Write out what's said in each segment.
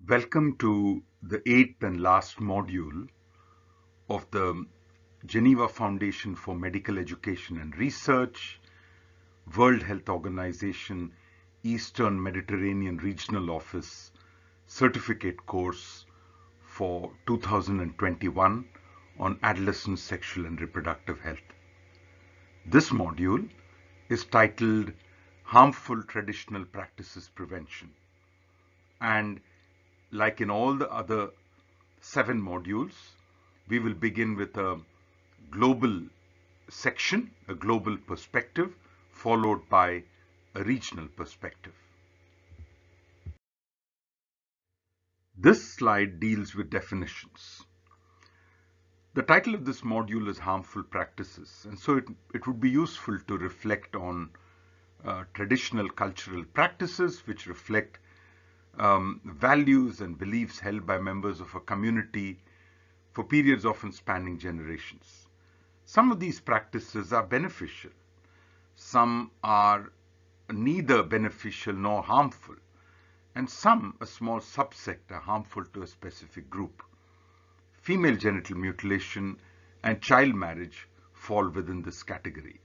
Welcome to the 8th and last module of the Geneva Foundation for Medical Education and Research, World Health Organization, Eastern Mediterranean Regional Office certificate course for 2021 on adolescent sexual and reproductive health. This module is titled Harmful Traditional Practices Prevention, and like in all the other 7 modules, we will begin with a global section, a global perspective, followed by a regional perspective. This slide deals with definitions. The title of this module is Harmful Practices, and so it would be useful to reflect on traditional cultural practices which reflect values and beliefs held by members of a community for periods often spanning generations. Some of these practices are beneficial. Some are neither beneficial nor harmful. And some, a small subsect, are harmful to a specific group. Female genital mutilation and child marriage fall within this category.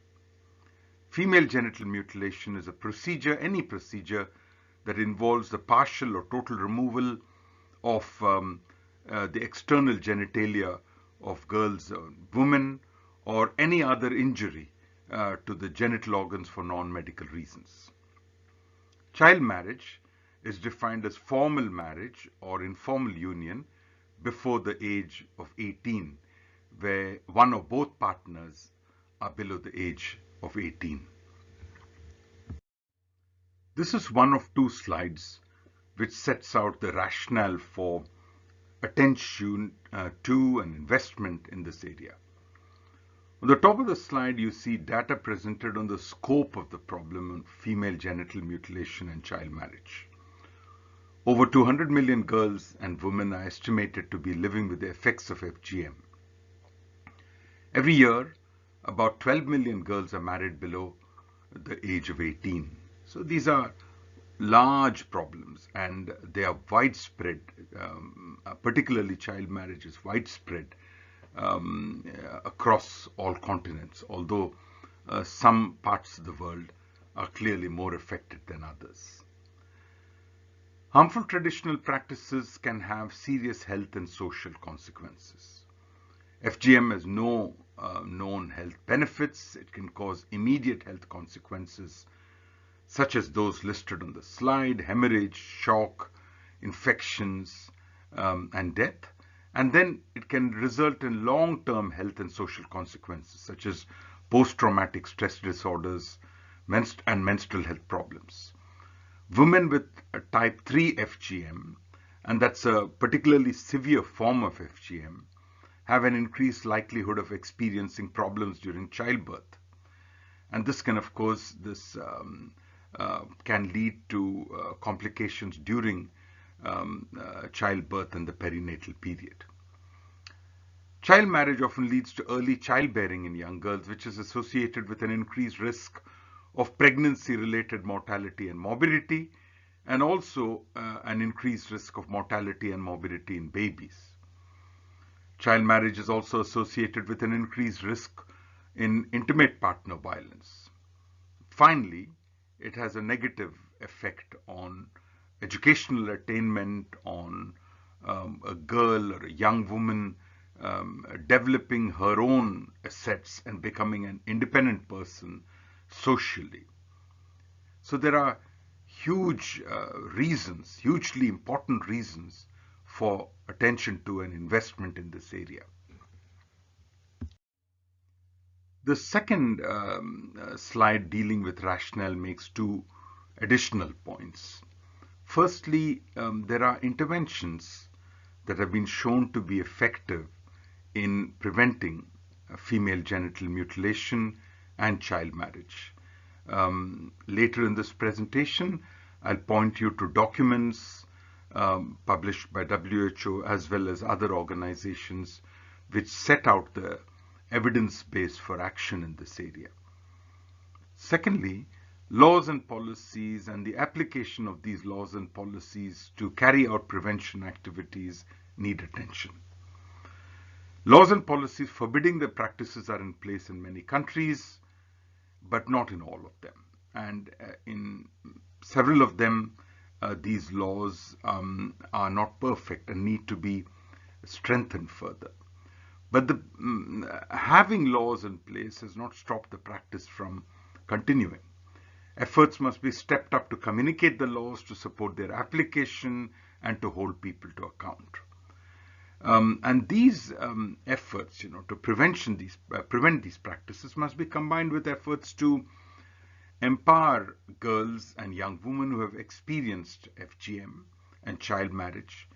Female genital mutilation is a procedure, any procedure, that involves the partial or total removal of the external genitalia of girls or women, or any other injury to the genital organs for non-medical reasons. Child marriage is defined as formal marriage or informal union before the age of 18, where one or both partners are below the age of 18. This is one of 2 slides which sets out the rationale for attention to and investment in this area. On the top of the slide, you see data presented on the scope of the problem of female genital mutilation and child marriage. Over 200 million girls and women are estimated to be living with the effects of FGM. Every year, about 12 million girls are married below the age of 18. So these are large problems, and they are widespread, particularly child marriage is widespread across all continents, although some parts of the world are clearly more affected than others. Harmful traditional practices can have serious health and social consequences. FGM has no known health benefits. It can cause immediate health consequences such as those listed on the slide: hemorrhage, shock, infections, and death. And then it can result in long-term health and social consequences such as post-traumatic stress disorders and menstrual health problems. Women with type 3 FGM, and that's a particularly severe form of FGM, have an increased likelihood of experiencing problems during childbirth. And this can, of course, can lead to complications during childbirth and the perinatal period. Child marriage often leads to early childbearing in young girls, which is associated with an increased risk of pregnancy-related mortality and morbidity, and also an increased risk of mortality and morbidity in babies. Child marriage is also associated with an increased risk in intimate partner violence. Finally, it has a negative effect on educational attainment, on a girl or a young woman developing her own assets and becoming an independent person socially. So there are huge reasons, hugely important reasons for attention to and investment in this area. The second slide dealing with rationale makes 2 additional points. Firstly, there are interventions that have been shown to be effective in preventing female genital mutilation and child marriage. Later in this presentation, I'll point you to documents published by WHO as well as other organizations which set out the evidence base for action in this area. Secondly, laws and policies and the application of these laws and policies to carry out prevention activities need attention. Laws and policies forbidding the practices are in place in many countries, but not in all of them. And in several of them, these laws are not perfect and need to be strengthened further. But having laws in place has not stopped the practice from continuing. Efforts must be stepped up to communicate the laws, to support their application, and to hold people to account. And these efforts, to prevent these practices must be combined with efforts to empower girls and young women who have experienced FGM and child marriage,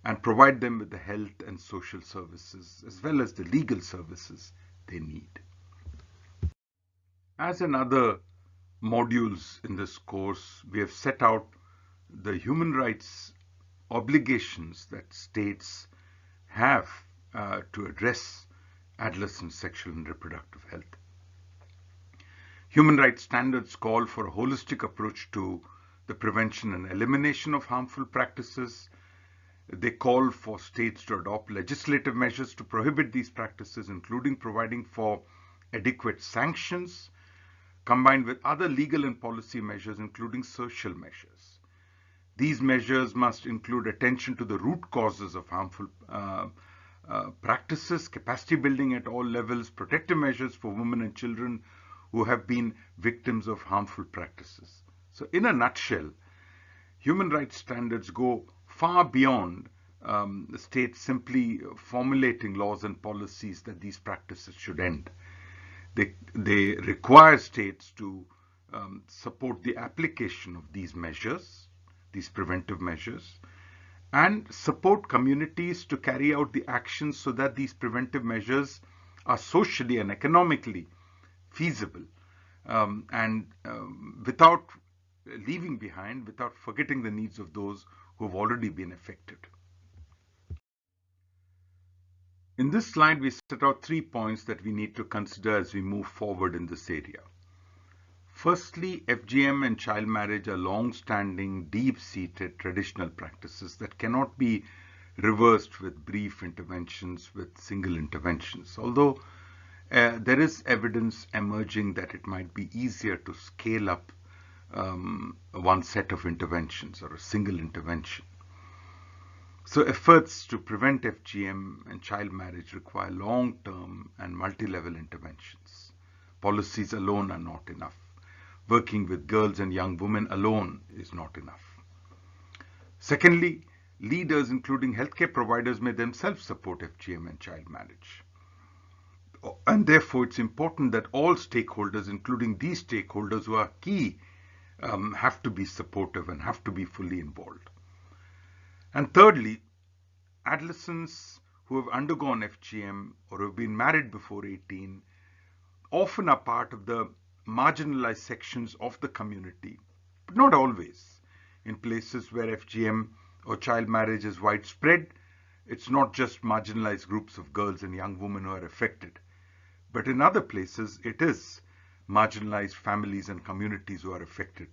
and provide them with the health and social services as well as the legal services they need. As in other modules in this course, we have set out the human rights obligations that states have to address adolescent sexual and reproductive health. Human rights standards call for a holistic approach to the prevention and elimination of harmful practices. They call for states to adopt legislative measures to prohibit these practices, including providing for adequate sanctions, combined with other legal and policy measures, including social measures. These measures must include attention to the root causes of harmful practices, capacity building at all levels, protective measures for women and children who have been victims of harmful practices. So in a nutshell, human rights standards go far beyond the states simply formulating laws and policies that these practices should end. They require states to support the application of these measures, these preventive measures, and support communities to carry out the actions so that these preventive measures are socially and economically feasible, and without leaving behind, without forgetting the needs of those who have already been affected. In this slide, we set out 3 points that we need to consider as we move forward in this area. Firstly, FGM and child marriage are long-standing, deep-seated traditional practices that cannot be reversed with brief interventions, with single interventions. Although there is evidence emerging that it might be easier to scale up one set of interventions or a single intervention. So efforts to prevent FGM and child marriage require long-term and multi-level interventions. Policies alone are not enough. Working with girls and young women alone is not enough. Secondly, leaders, including healthcare providers, may themselves support FGM and child marriage. And therefore, it's important that all stakeholders, including these stakeholders who are key, have to be supportive and have to be fully involved. And thirdly, adolescents who have undergone FGM or have been married before 18 often are part of the marginalized sections of the community, but not always. In places where FGM or child marriage is widespread, it's not just marginalized groups of girls and young women who are affected, but in other places it is marginalized families and communities who are affected.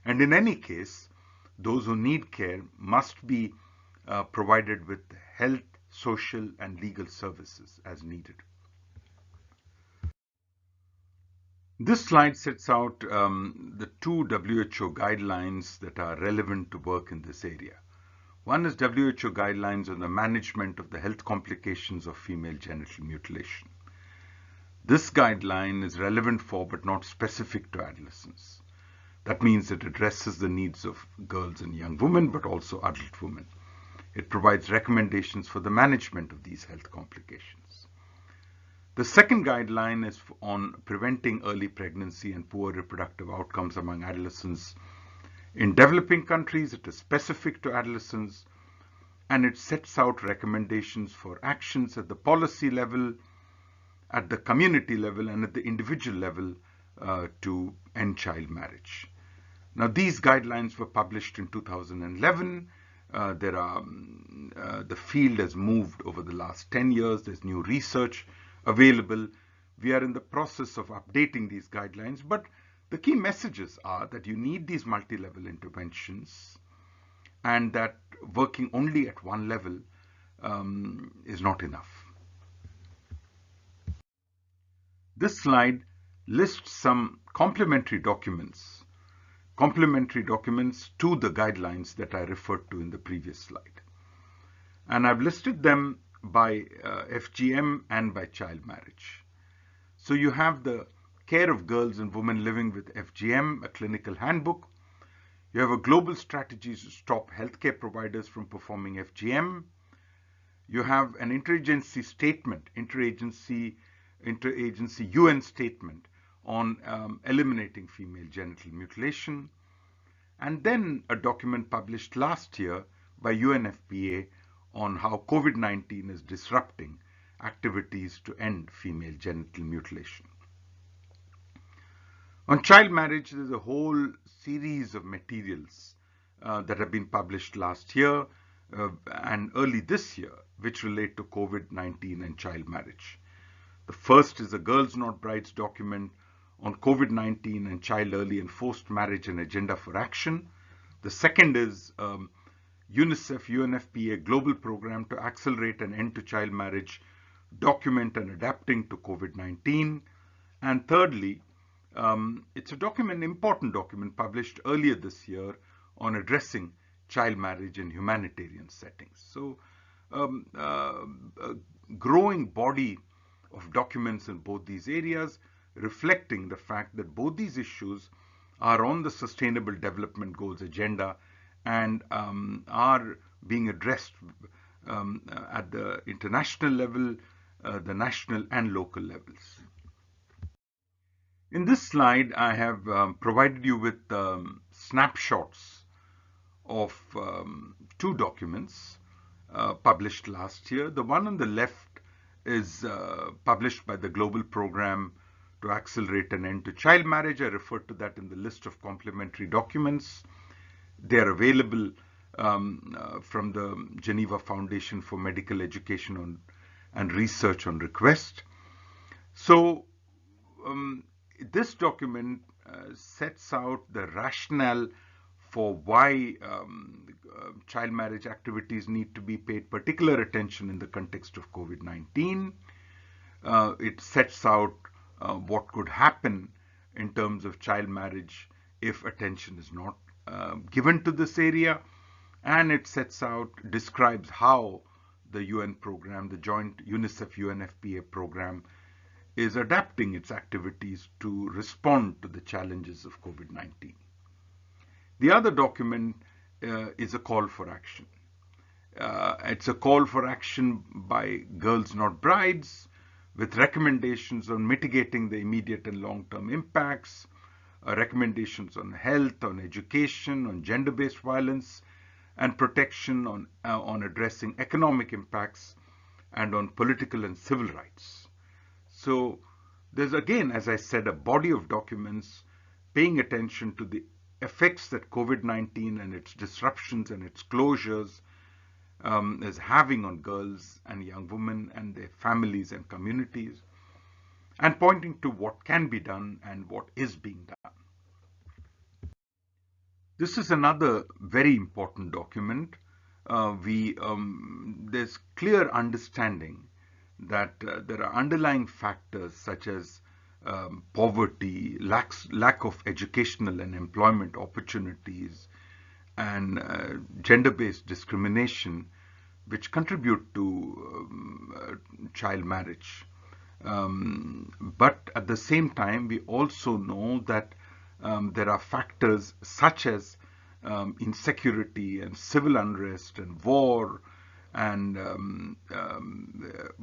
And in any case, those who need care must be provided with health, social, and legal services as needed. This slide sets out the 2 WHO guidelines that are relevant to work in this area. One is WHO guidelines on the management of the health complications of female genital mutilation. This guideline is relevant for but not specific to adolescents. That means it addresses the needs of girls and young women, but also adult women. It provides recommendations for the management of these health complications. The second guideline is on preventing early pregnancy and poor reproductive outcomes among adolescents. In developing countries, it is specific to adolescents, and it sets out recommendations for actions at the policy level, at the community level, and at the individual level to end child marriage. Now, these guidelines were published in 2011. The field has moved over the last 10 years. There's new research available. We are in the process of updating these guidelines, but The key messages are that you need these multi-level interventions and that working only at one level is not enough. This slide lists some complementary documents to the guidelines that I referred to in the previous slide. And I've listed them by FGM and by child marriage. So you have the Care of Girls and Women Living with FGM, a clinical handbook. You have a global strategy to stop healthcare providers from performing FGM. You have an interagency statement, interagency UN statement on eliminating female genital mutilation. And then a document published last year by UNFPA on how COVID-19 is disrupting activities to end female genital mutilation. On child marriage, there's a whole series of materials that have been published last year and early this year, which relate to COVID-19 and child marriage. The first is a Girls Not Brides document on COVID-19 and child early and forced marriage and agenda for action. The second is UNICEF UNFPA global program to accelerate an end to child marriage, document and adapting to COVID-19. And thirdly, it's a document, important document published earlier this year on addressing child marriage in humanitarian settings. So a growing body of documents in both these areas, reflecting the fact that both these issues are on the Sustainable Development Goals agenda and are being addressed at the international level, the national and local levels. In this slide, I have provided you with snapshots of two documents published last year. The one on the left is published by the Global Program to Accelerate an End to Child Marriage. I referred to that in the list of complementary documents. They are available from the Geneva Foundation for Medical Education and Research on request. So this document sets out the rationale for why child marriage activities need to be paid particular attention in the context of COVID-19. It sets out what could happen in terms of child marriage if attention is not given to this area, and it describes how the UN program, the joint UNICEF-UNFPA program, is adapting its activities to respond to the challenges of COVID-19. The other document is a call for action. It's a call for action by Girls Not Brides, with recommendations on mitigating the immediate and long-term impacts, recommendations on health, on education, on gender-based violence and protection, on addressing economic impacts, and on political and civil rights. So there's again, as I said, a body of documents paying attention to the effects that COVID-19 and its disruptions and its closures is having on girls and young women and their families and communities, and pointing to what can be done and what is being done. This is another very important document. There's clear understanding that there are underlying factors such as poverty, lack of educational and employment opportunities, and gender-based discrimination, which contribute to child marriage. But at the same time, we also know that there are factors such as insecurity and civil unrest and war and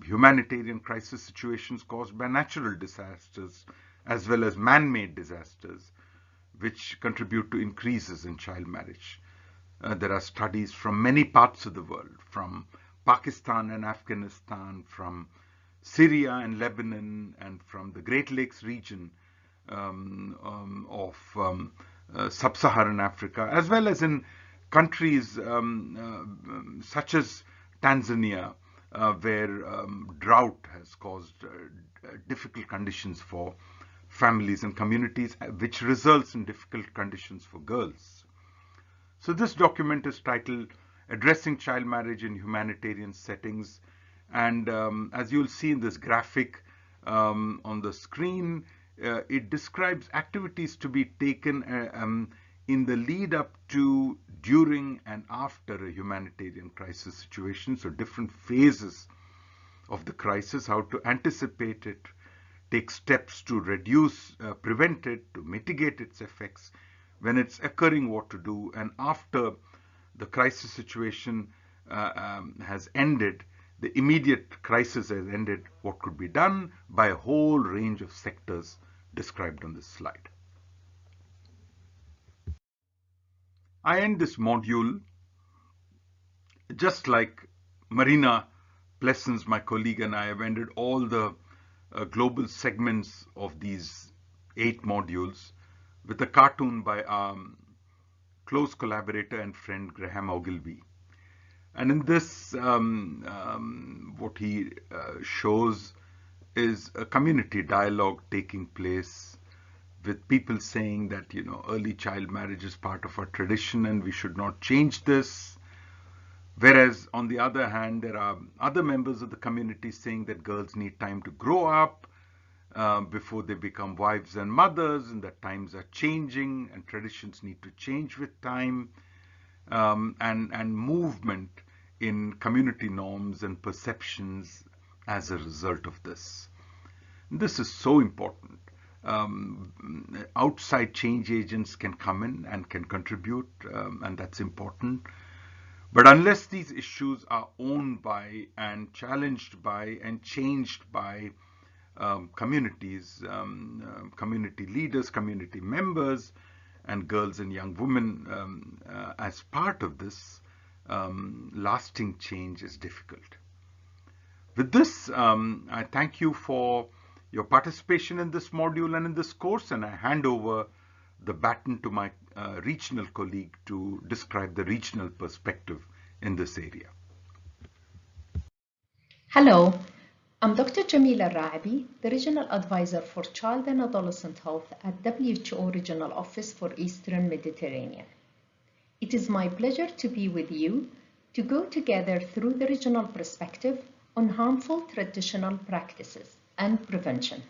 humanitarian crisis situations caused by natural disasters as well as man-made disasters, which contribute to increases in child marriage. There are studies from many parts of the world, from Pakistan and Afghanistan, from Syria and Lebanon, and from the Great Lakes region of sub-Saharan Africa, as well as in countries such as Tanzania, where drought has caused difficult conditions for families and communities, which results in difficult conditions for girls. So this document is titled Addressing Child Marriage in Humanitarian Settings, and as you'll see in this graphic on the screen, it describes activities to be taken in the lead up to, during, and after a humanitarian crisis situation. So different phases of the crisis, how to anticipate it, take steps to reduce, prevent it, to mitigate its effects, when it's occurring, what to do, and after the crisis situation has ended, the immediate crisis has ended, what could be done by a whole range of sectors described on this slide. I end this module just like Marina Plessens, my colleague, and I have ended all the global segments of these 8 modules with a cartoon by our close collaborator and friend Graham Ogilvy. And in this, what he shows is a community dialogue taking place with people saying that, early child marriage is part of our tradition and we should not change this. Whereas on the other hand, there are other members of the community saying that girls need time to grow up before they become wives and mothers, and that times are changing and traditions need to change with time, and movement in community norms and perceptions as a result of this. This is so important. Outside change agents can come in and can contribute, and that's important. But unless these issues are owned by and challenged by and changed by communities, community leaders, community members, and girls and young women as part of this, lasting change is difficult. With this, I thank you for your participation in this module and in this course, and I hand over the baton to my regional colleague to describe the regional perspective in this area. Hello, I'm Dr. Jamil Al-Raiby, the Regional Advisor for Child and Adolescent Health at WHO Regional Office for Eastern Mediterranean. It is my pleasure to be with you to go together through the regional perspective on harmful traditional practices and prevention.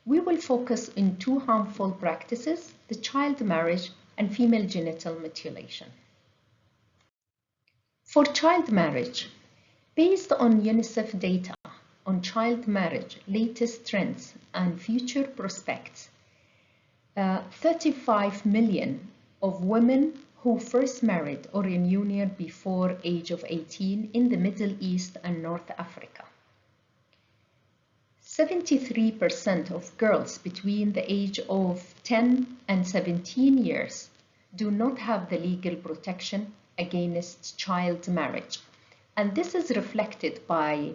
We will focus on 2 harmful practices, the child marriage and female genital mutilation. For child marriage, based on UNICEF data on child marriage, latest trends and future prospects, 35 million of women who first married or in union before age of 18 in the Middle East and North Africa. 73% of girls between the age of 10 and 17 years do not have the legal protection against child marriage. And this is reflected by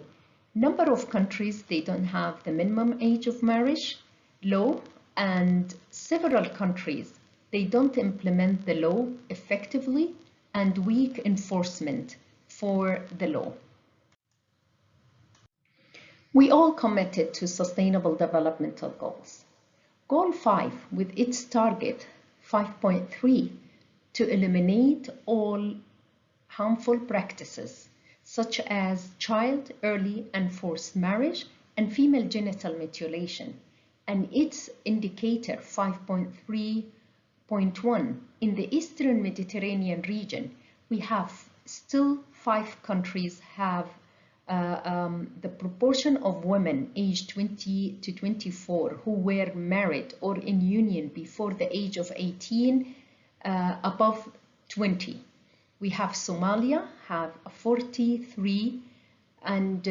number of countries they don't have the minimum age of marriage law, and several countries they don't implement the law effectively and weak enforcement for the law. We all committed to Sustainable Developmental Goals. Goal 5, with its target 5.3, to eliminate all harmful practices such as child, early and forced marriage and female genital mutilation, and its indicator 5.3.1. In the Eastern Mediterranean region, we have still 5 countries have the proportion of women aged 20 to 24 who were married or in union before the age of 18 above 20. We have Somalia have 43, and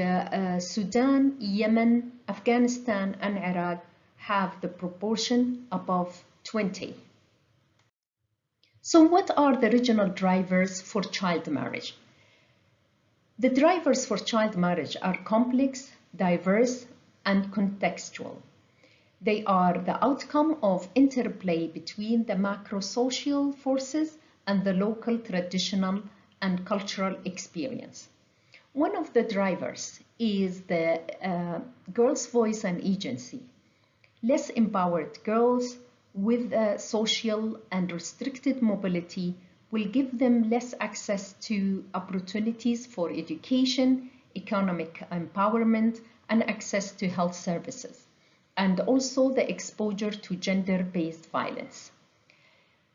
Sudan, Yemen, Afghanistan and Iraq have the proportion above 20. So what are the regional drivers for child marriage? The drivers for child marriage are complex, diverse, and contextual. They are the outcome of interplay between the macro-social forces and the local traditional and cultural experience. One of the drivers is the girls' voice and agency. less empowered girls with social and restricted mobility will give them less access to opportunities for education, economic empowerment, and access to health services, and also the exposure to gender-based violence.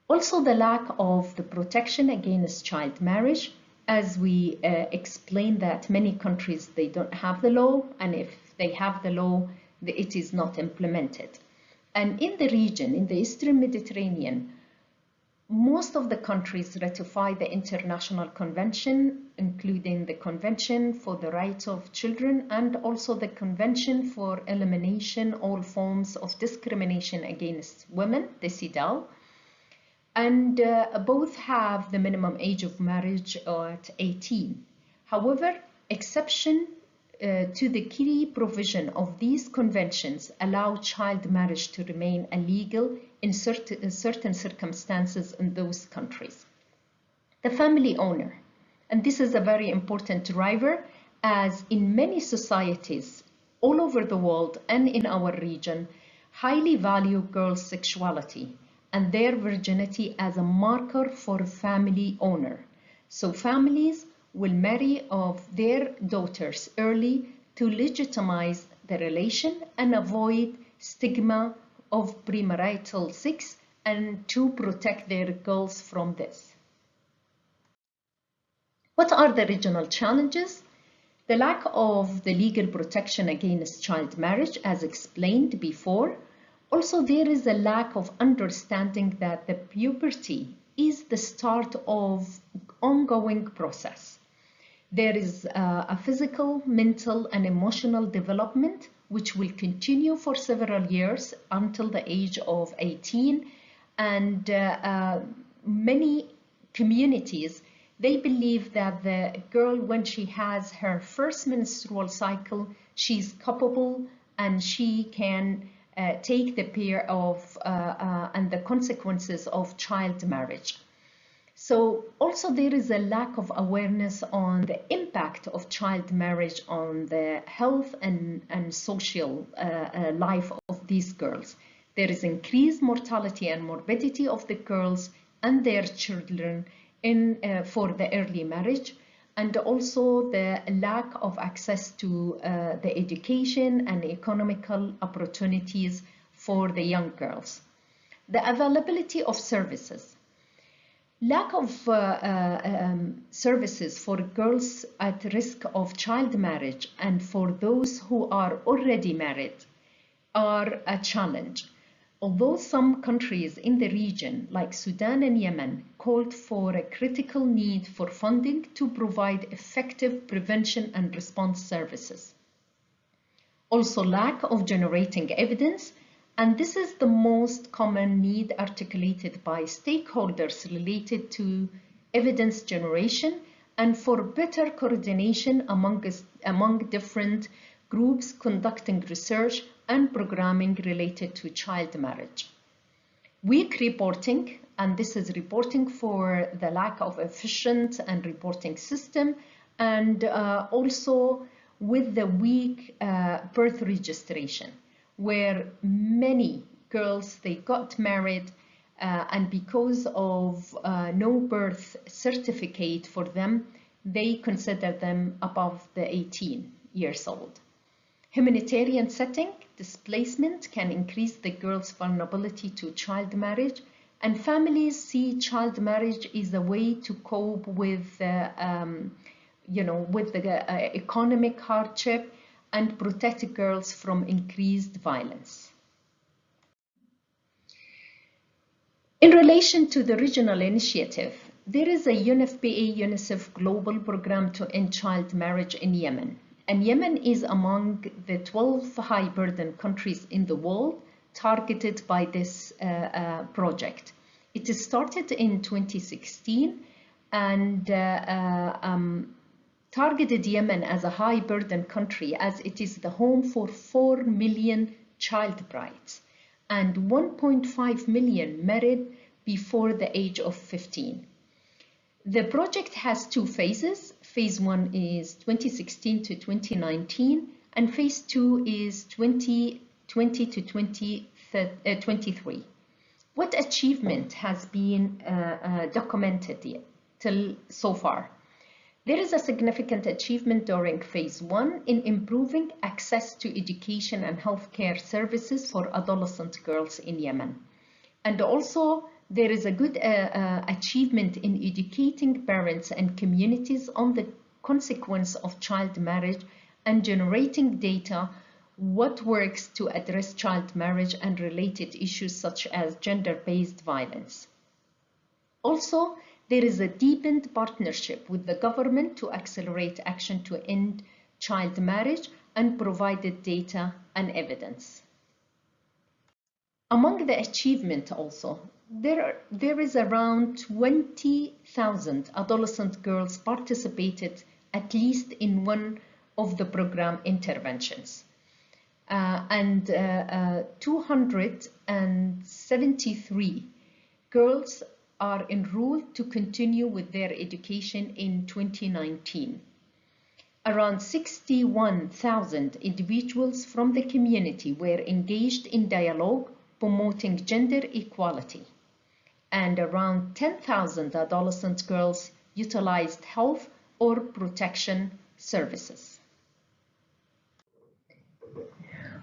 Also, the lack of the protection against child marriage, as we explained that many countries, they don't have the law, and if they have the law, it is not implemented. And in the region, in the Eastern Mediterranean, most of the countries ratify the international convention, including the Convention for the Rights of Children and also the Convention for Elimination all Forms of Discrimination against Women, the CEDAW. And both have the minimum age of marriage at 18. However, exception to the key provision of these conventions allow child marriage to remain illegal in certain circumstances in those countries. The family owner, and this is a very important driver, as in many societies all over the world and in our region, highly value girls' sexuality and their virginity as a marker for a family owner. So families will marry of their daughters early to legitimize the relation and avoid stigma of premarital sex and to protect their girls from this. What are the regional challenges? The lack of the legal protection against child marriage, as explained before. Also, there is a lack of understanding that the puberty is the start of ongoing process. There is a physical, mental, and emotional development which will continue for several years until the age of 18. And many communities, they believe that the girl, when she has her first menstrual cycle, she's capable and she can take the care of and the consequences of child marriage. So also there is a lack of awareness on the impact of child marriage on the health and social life of these girls. There is increased mortality and morbidity of the girls and their children for the early marriage, and also the lack of access to the education and economical opportunities for the young girls. The availability of services. Lack of services for girls at risk of child marriage and for those who are already married are a challenge. Although some countries in the region, like Sudan and Yemen, called for a critical need for funding to provide effective prevention and response services. Also, lack of generating evidence, and this is the most common need articulated by stakeholders related to evidence generation and for better coordination among different groups conducting research and programming related to child marriage. Weak reporting, and this is reporting for the lack of efficient and reporting system, and also with the weak birth registration, where many girls, they got married and because of no birth certificate for them, they consider them above the 18 years old. Humanitarian setting, displacement can increase the girl's vulnerability to child marriage, and families see child marriage as a way to cope with the economic hardship and protect girls from increased violence. In relation to the regional initiative, there is a UNFPA-UNICEF global program to end child marriage in Yemen. And Yemen is among the 12 high-burden countries in the world targeted by this project. It started in 2016 and targeted Yemen as a high-burden country as it is the home for 4 million child brides and 1.5 million married before the age of 15. The project has two phases. Phase 1 is 2016 to 2019 and phase 2 is 20 20 to 23. What achievement has been documented yet till so far? There is a significant achievement during phase 1 in improving access to education and healthcare services for adolescent girls in Yemen. And also there is a good achievement in educating parents and communities on the consequence of child marriage and generating data what works to address child marriage and related issues such as gender-based violence. Also, there is a deepened partnership with the government to accelerate action to end child marriage and provided data and evidence. Among the achievement also, there is around 20,000 adolescent girls participated at least in one of the program interventions. 273 girls are enrolled to continue with their education in 2019. Around 61,000 individuals from the community were engaged in dialogue promoting gender equality, and around 10,000 adolescent girls utilized health or protection services.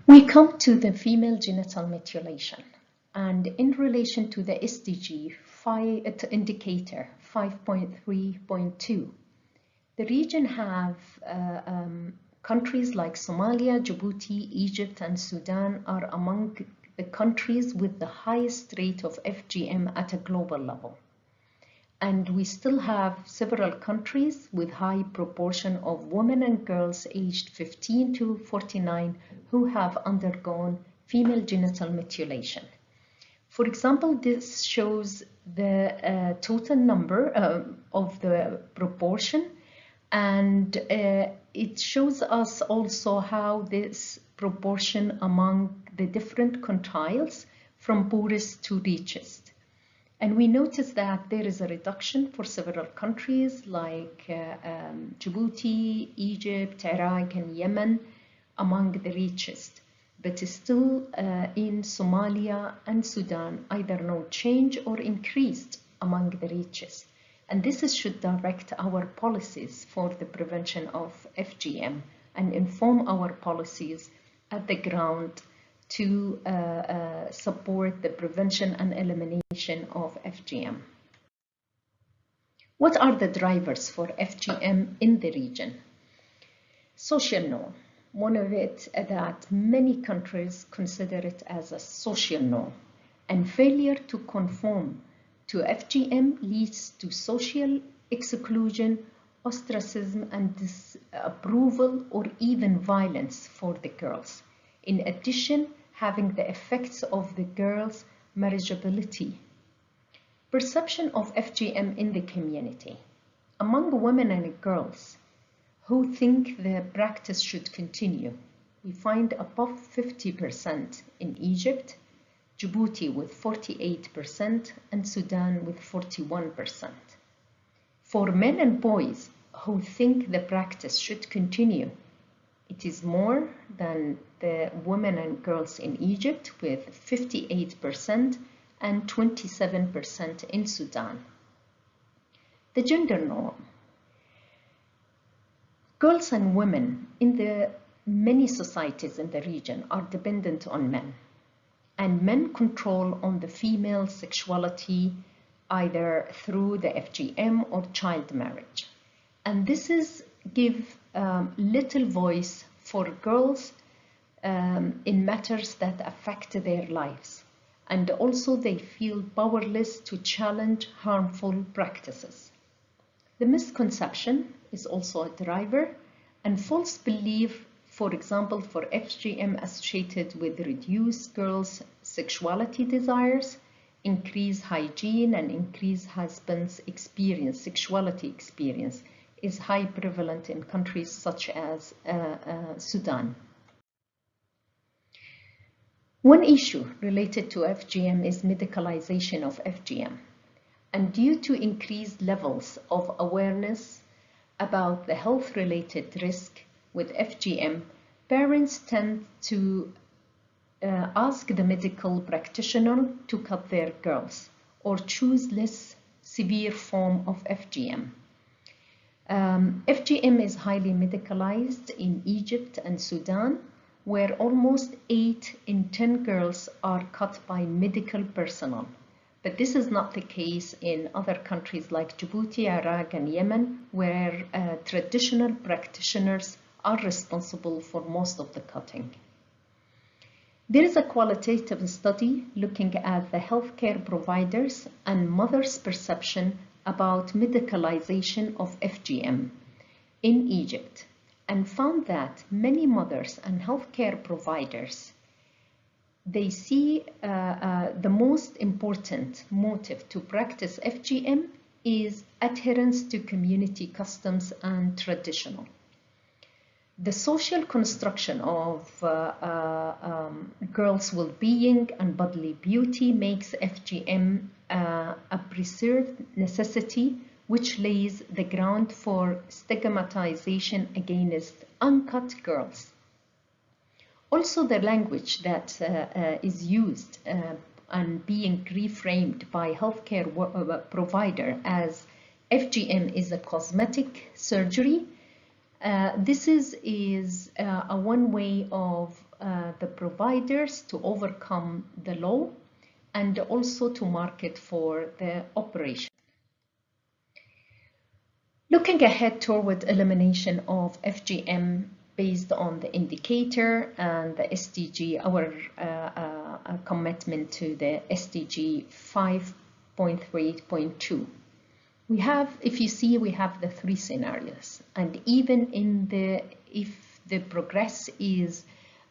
We come to the female genital mutilation, and in relation to the SDG indicator 5.3.2, the region have countries like Somalia, Djibouti, Egypt, and Sudan are among the countries with the highest rate of FGM at a global level. And we still have several countries with high proportion of women and girls aged 15 to 49 who have undergone female genital mutilation. For example, this shows the total number of the proportion, and it shows us also how this proportion among the different quintiles from poorest to richest. And we notice that there is a reduction for several countries like Djibouti, Egypt, Iraq, and Yemen among the richest, but still in Somalia and Sudan, either no change or increased among the richest. And this should direct our policies for the prevention of FGM and inform our policies at the ground to support the prevention and elimination of FGM. What are the drivers for FGM in the region? Social norm. One of it that many countries consider it as a social norm, and failure to conform to FGM leads to social exclusion, ostracism, and disapproval or even violence for the girls. In addition, having the effects of the girls' marriageability. Perception of FGM in the community. Among women and girls who think the practice should continue, we find above 50% in Egypt, Djibouti with 48%, and Sudan with 41%. For men and boys who think the practice should continue, it is more than the women and girls in Egypt with 58% and 27% in Sudan. The gender norm. Girls and women in the many societies in the region are dependent on men, and men control on the female sexuality either through the FGM or child marriage. And this is give little voice for girls in matters that affect their lives, and also they feel powerless to challenge harmful practices. The misconception is also a driver, and false belief, for example, for FGM associated with reduced girls' sexuality desires, increased hygiene, and increased husbands' experience, sexuality experience, is high prevalent in countries such as Sudan. One issue related to FGM is medicalization of FGM. And due to increased levels of awareness about the health-related risk with FGM, parents tend to ask the medical practitioner to cut their girls or choose less severe form of FGM. FGM is highly medicalized in Egypt and Sudan, where almost 8 in 10 girls are cut by medical personnel. But this is not the case in other countries like Djibouti, Iraq, and Yemen, where traditional practitioners are responsible for most of the cutting. There is a qualitative study looking at the healthcare providers and mothers' perception about medicalization of FGM in Egypt, and found that many mothers and healthcare providers, they see the most important motive to practice FGM is adherence to community customs and traditional. The social construction of girls' well-being and bodily beauty makes FGM a preserved necessity, which lays the ground for stigmatization against uncut girls. Also, the language that is used and being reframed by healthcare provider as FGM is a cosmetic surgery. This is a one way of the providers to overcome the law and also to market for the operation. Looking ahead toward elimination of FGM based on the indicator and the SDG, our commitment to the SDG 5.3.2. We have, if you see, we have the 3 scenarios, and even in if the progress is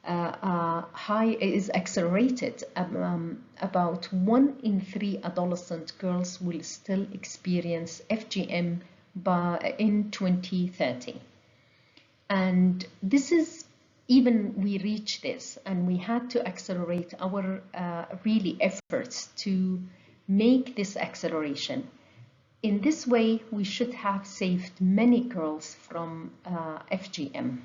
is accelerated, about 1 in 3 adolescent girls will still experience FGM in 2030. And this is, even we reach this, and we had to accelerate our really efforts to make this acceleration. In this way, we should have saved many girls from FGM.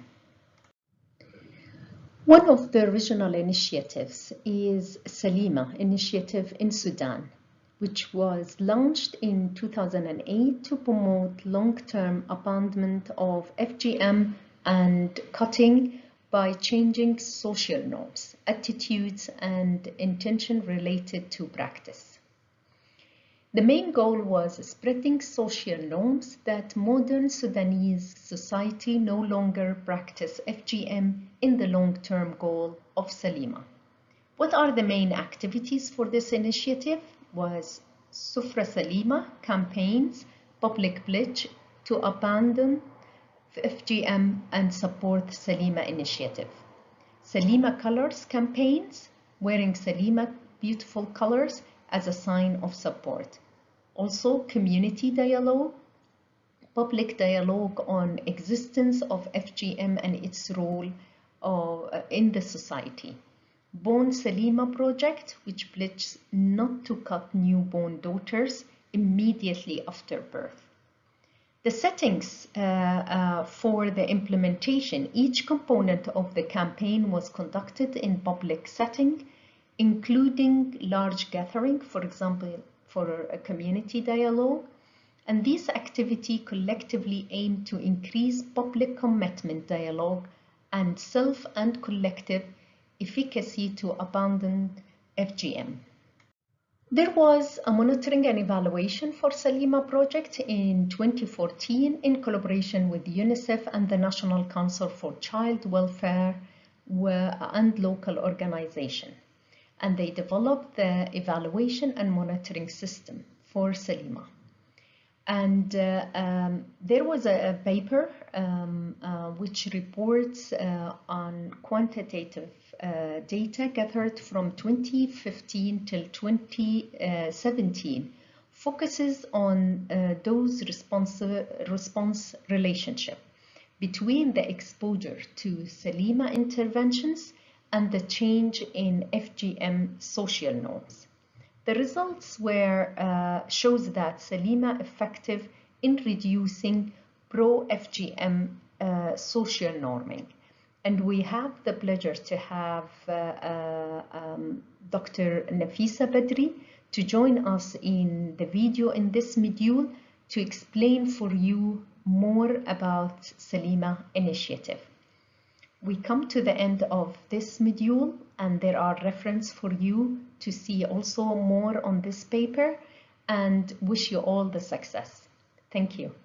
One of the regional initiatives is Salima initiative in Sudan, which was launched in 2008 to promote long-term abandonment of FGM and cutting by changing social norms, attitudes, and intention related to practice. The main goal was spreading social norms that modern Sudanese society no longer practice FGM in the long-term goal of Salima. What are the main activities for this initiative? Was Sufra Salima campaigns, public pledge to abandon FGM and support Salima initiative. Salima colors campaigns, wearing Salima beautiful colors as a sign of support. Also, community dialogue, public dialogue on existence of FGM and its role in the society. Born Salima project, which pledges not to cut newborn daughters immediately after birth. The settings for the implementation, each component of the campaign was conducted in public setting, including large gathering, for example, for a community dialogue. And this activity collectively aimed to increase public commitment dialogue and self and collective efficacy to abandon FGM. There was a monitoring and evaluation for Salima project in 2014 in collaboration with UNICEF and the National Council for Child Welfare and local organization. And they developed the evaluation and monitoring system for Salima. And there was a paper which reports on quantitative data gathered from 2015 till 2017, focuses on dose response relationship between the exposure to Salima interventions and the change in FGM social norms. The results were shows that Salima effective in reducing pro-FGM social norming And we have the pleasure to have Dr. Nafisa Badri to join us in the video in this module to explain for you more about Salima Initiative. We come to the end of this module, and there are references for you to see also more on this paper, and wish you all the success. Thank you.